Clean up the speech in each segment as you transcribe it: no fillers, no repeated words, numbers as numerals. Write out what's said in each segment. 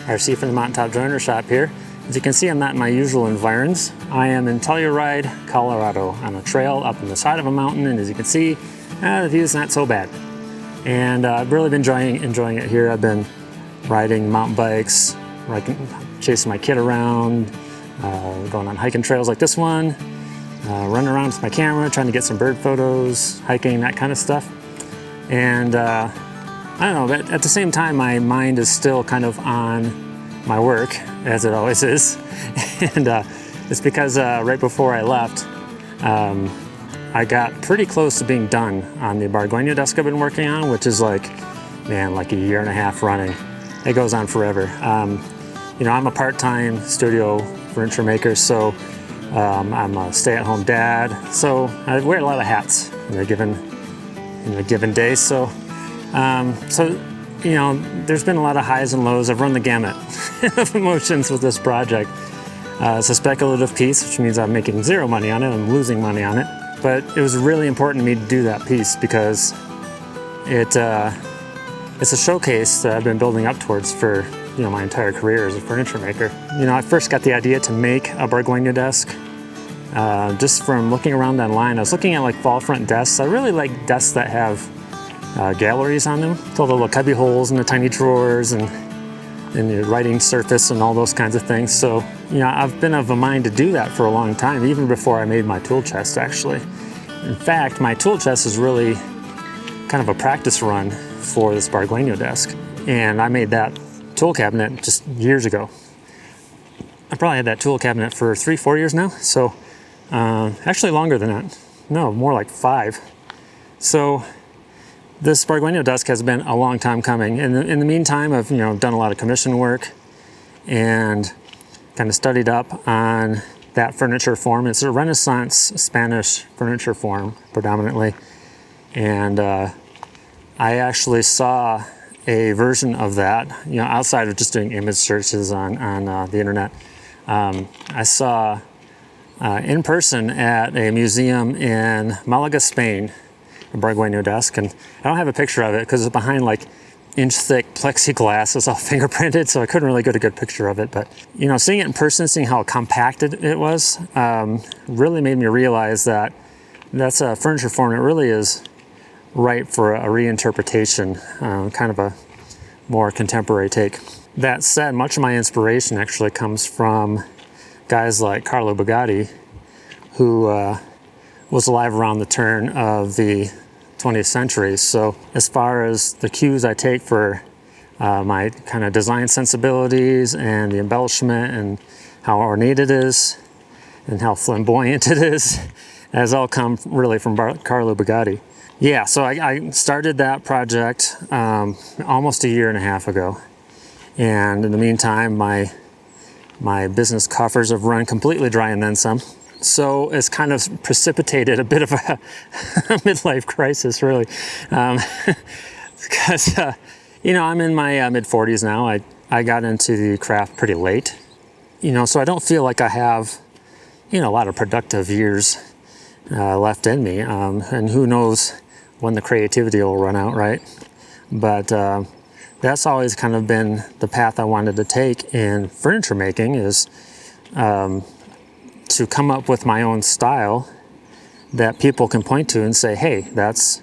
RC from the Mountaintop Joiner Shop here. As you can see, I'm not in my usual environs. I am in Telluride, Colorado, on a trail up on the side of a mountain, and as you can see, the view's not so bad. And I've really been enjoying it here. I've been riding mountain bikes, chasing my kid around, going on hiking trails like this one, running around with my camera, trying to get some bird photos, hiking, that kind of stuff. And I don't know, but at the same time, my mind is still kind of on my work, as it always is. And it's because right before I left, I got pretty close to being done on the Bargueño desk I've been working on, which is like a year and a half running. It goes on forever. You know, I'm a part-time studio furniture maker, so I'm a stay-at-home dad. So I wear a lot of hats in a given day. So you know, there's been a lot of highs and lows. I've run the gamut of emotions with this project. It's a speculative piece, which means I'm making zero money on it. I'm losing money on it. But it was really important to me to do that piece because it's a showcase that I've been building up towards for my entire career as a furniture maker. You know, I first got the idea to make a Bargueño desk just from looking around online. I was looking at like fall front desks. I really like desks that have galleries on them, with all the little cubby holes and the tiny drawers and the writing surface and all those kinds of things. So, you know, I've been of a mind to do that for a long time, even before I made my tool chest, actually. In fact, my tool chest is really kind of a practice run for this Bargueño desk. And I made that tool cabinet just years ago. I probably had that tool cabinet for 3-4 years now. So, actually longer than that. No, more like 5. So, this Bargueño desk has been a long time coming. In the meantime, I've done a lot of commission work and kind of studied up on that furniture form. It's a Renaissance Spanish furniture form predominantly, and I actually saw a version of that. Outside of just doing image searches on the internet, I saw in person at a museum in Malaga, Spain. A Bargueño desk, and I don't have a picture of it because it's behind like inch-thick plexiglass. It's all fingerprinted, so I couldn't really get a good picture of it. But seeing it in person, seeing how compacted it was, really made me realize that that's a furniture form that really is ripe for a reinterpretation, kind of a more contemporary take. That said, much of my inspiration actually comes from guys like Carlo Bugatti, who was alive around the turn of the 20th century. So as far as the cues I take for my kind of design sensibilities and the embellishment and how ornate it is and how flamboyant it is, has all come really from Carlo Bugatti. Yeah, so I started that project almost a year and a half ago. And in the meantime, my business coffers have run completely dry and then some. So it's kind of precipitated a bit of a midlife crisis, really, because I'm in my mid-40s now. I got into the craft pretty late, so I don't feel like I have a lot of productive years left in me, and who knows when the creativity will run out, right? But that's always kind of been the path I wanted to take in furniture making, is to come up with my own style that people can point to and say, hey, that's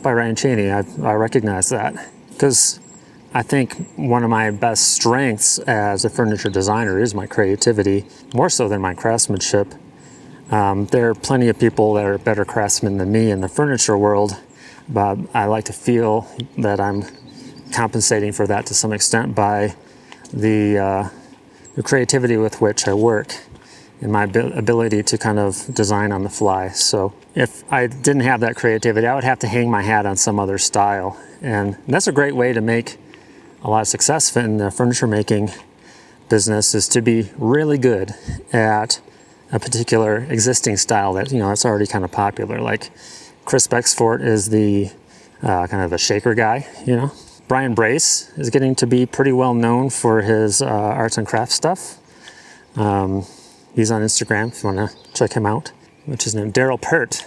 by Ryan Cheney. I recognize that. Because I think one of my best strengths as a furniture designer is my creativity, more so than my craftsmanship. There are plenty of people that are better craftsmen than me in the furniture world, but I like to feel that I'm compensating for that to some extent by the creativity with which I work and my ability to kind of design on the fly. So if I didn't have that creativity, I would have to hang my hat on some other style. And that's a great way to make a lot of success in the furniture making business, is to be really good at a particular existing style that, that's already kind of popular. Like Chris Bexford is the kind of the shaker guy, Brian Brace is getting to be pretty well known for his arts and crafts stuff. He's on Instagram if you want to check him out, which is named Daryl Pert,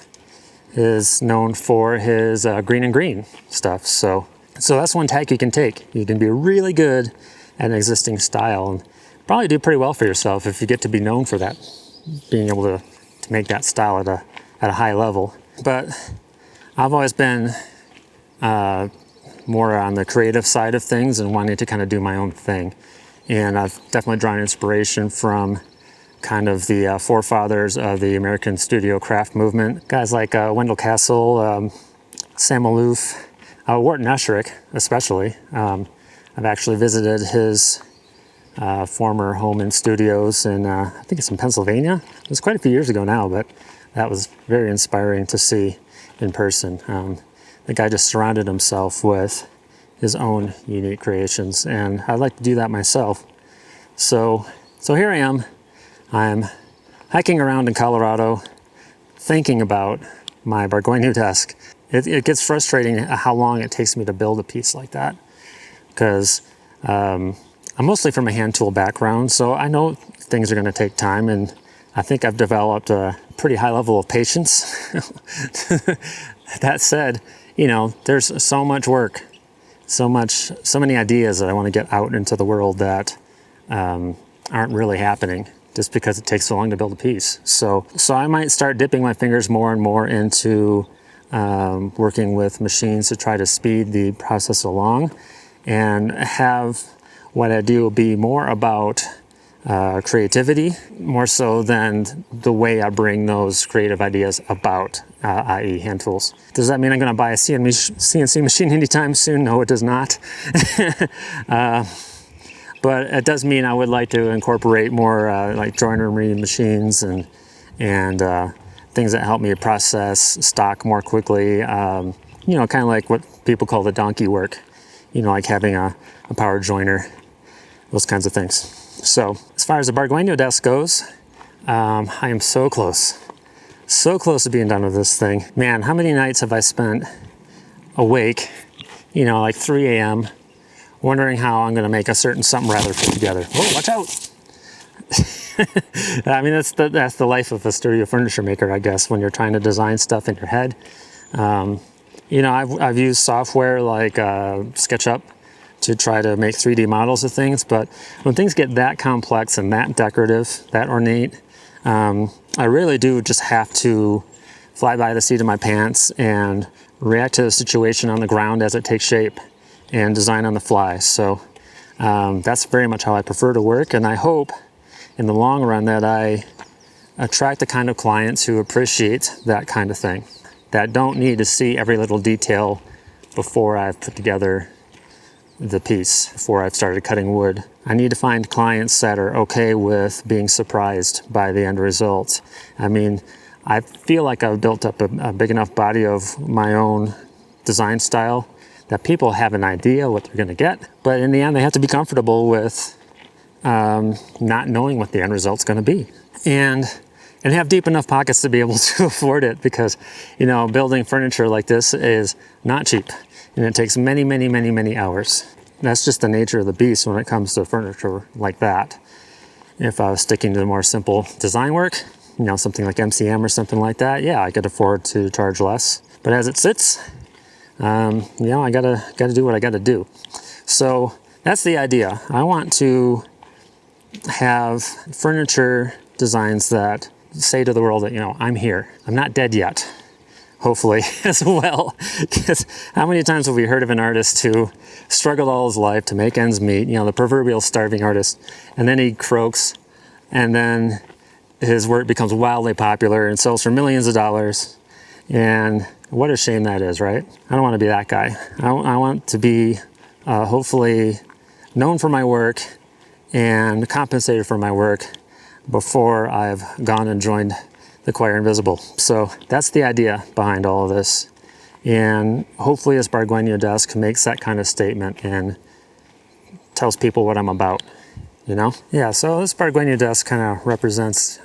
is known for his green and green stuff. So that's one tack you can take. You can be really good an existing style, and probably do pretty well for yourself if you get to be known for that, being able to make that style at a high level. But I've always been more on the creative side of things and wanting to kind of do my own thing. And I've definitely drawn inspiration from kind of the forefathers of the American studio craft movement. Guys like Wendell Castle, Sam Maloof, Wharton Esherick especially. I've actually visited his former home and studios in, I think it's in Pennsylvania. It was quite a few years ago now, but that was very inspiring to see in person. The guy just surrounded himself with his own unique creations, and I'd like to do that myself. So here I am. I'm hiking around in Colorado, thinking about my Bargueño desk. It gets frustrating how long it takes me to build a piece like that, because I'm mostly from a hand tool background, so I know things are going to take time, and I think I've developed a pretty high level of patience. That said, you know, there's so much work, so many ideas that I want to get out into the world that aren't really happening just because it takes so long to build a piece. So I might start dipping my fingers more and more into working with machines to try to speed the process along, and have what I do be more about creativity, more so than the way I bring those creative ideas about, i.e. hand tools. Does that mean I'm going to buy a CNC machine anytime soon? No, it does not. But it does mean I would like to incorporate more like joinery machines and things that help me process stock more quickly. You know, kind of like what people call the donkey work. You know, like having a power joiner, those kinds of things. So as far as the Bargueño desk goes, I am so close to being done with this thing. Man, how many nights have I spent awake, you know, like 3 a.m., wondering how I'm going to make a certain something rather put together. Oh, watch out! I mean, that's the life of a studio furniture maker, I guess, when you're trying to design stuff in your head. You know, I've used software like SketchUp to try to make 3D models of things, but when things get that complex and that decorative, that ornate, I really do just have to fly by the seat of my pants and react to the situation on the ground as it takes shape and design on the fly. So that's very much how I prefer to work, and I hope in the long run that I attract the kind of clients who appreciate that kind of thing, that don't need to see every little detail before I've put together the piece, before I've started cutting wood. I need to find clients that are okay with being surprised by the end result. I mean, I feel like I've built up a big enough body of my own design style that people have an idea what they're going to get, but in the end they have to be comfortable with not knowing what the end result's going to be, and have deep enough pockets to be able to afford it, because, you know, building furniture like this is not cheap, and it takes many hours. That's just the nature of the beast when it comes to furniture like that. If I was sticking to the more simple design work, you know, something like MCM or something like that, yeah, I could afford to charge less. But as it sits, you know, I gotta do what I gotta do. So that's the idea. I want to have furniture designs that say to the world that, you know, I'm here. I'm not dead yet, hopefully, as well. Because how many times have we heard of an artist who struggled all his life to make ends meet, you know, the proverbial starving artist, and then he croaks, and then his work becomes wildly popular and sells for millions of dollars. And what a shame that is, right? I don't want to be that guy. I want to be hopefully known for my work and compensated for my work before I've gone and joined the Choir Invisible. So that's the idea behind all of this. And hopefully this Bargueño desk makes that kind of statement and tells people what I'm about, you know? Yeah, so this Bargueño desk kind of represents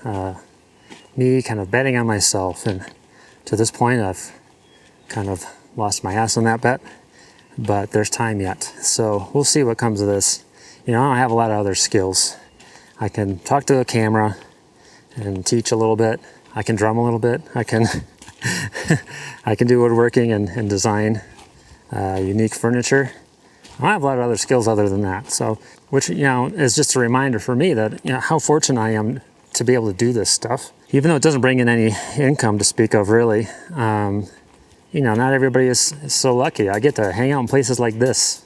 me kind of betting on myself. And to this point, I've kind of lost my ass on that bet, but there's time yet. So we'll see what comes of this. You know, I don't have a lot of other skills. I can talk to a camera and teach a little bit. I can drum a little bit. I can I can do woodworking and design unique furniture. I don't have a lot of other skills other than that. So which, you know, is just a reminder for me that, you know, how fortunate I am to be able to do this stuff. Even though it doesn't bring in any income to speak of, really, you know, not everybody is so lucky. I get to hang out in places like this.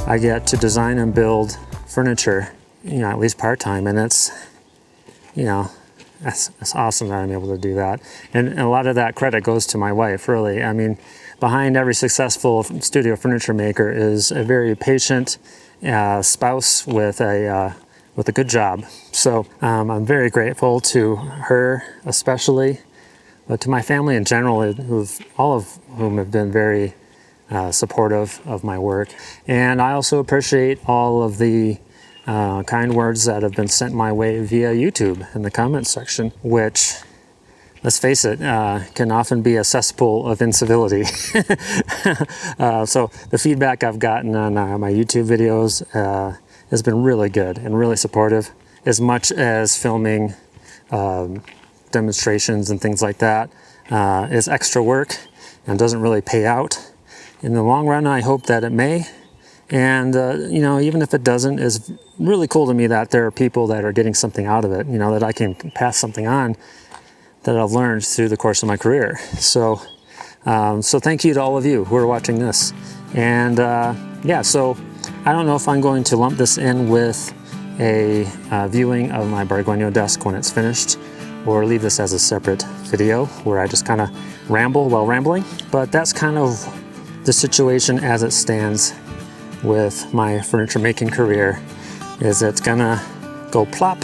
I get to design and build furniture, you know, at least part-time, and it's, you know, that's awesome that I'm able to do that. And a lot of that credit goes to my wife, really. I mean, behind every successful studio furniture maker is a very patient spouse with a good job. So I'm very grateful to her especially, but to my family in general, all of whom have been very supportive of my work. And I also appreciate all of the kind words that have been sent my way via YouTube in the comments section, which, let's face it, can often be a cesspool of incivility. So the feedback I've gotten on my YouTube videos has been really good and really supportive, as much as filming demonstrations and things like that is extra work and doesn't really pay out. In the long run, I hope that it may. And, you know, even if it doesn't, it's really cool to me that there are people that are getting something out of it, you know, that I can pass something on that I've learned through the course of my career. So, so thank you to all of you who are watching this. And yeah, so I don't know if I'm going to lump this in with a viewing of my Bargueño desk when it's finished, or leave this as a separate video where I just kind of ramble while rambling. But that's kind of the situation as it stands with my furniture making career. Is it gonna go plop,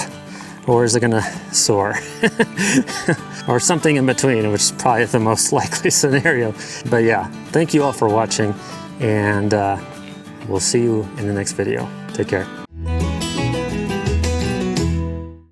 or is it gonna soar? Or something in between, which is probably the most likely scenario. But yeah, thank you all for watching, and we'll see you in the next video. Take care.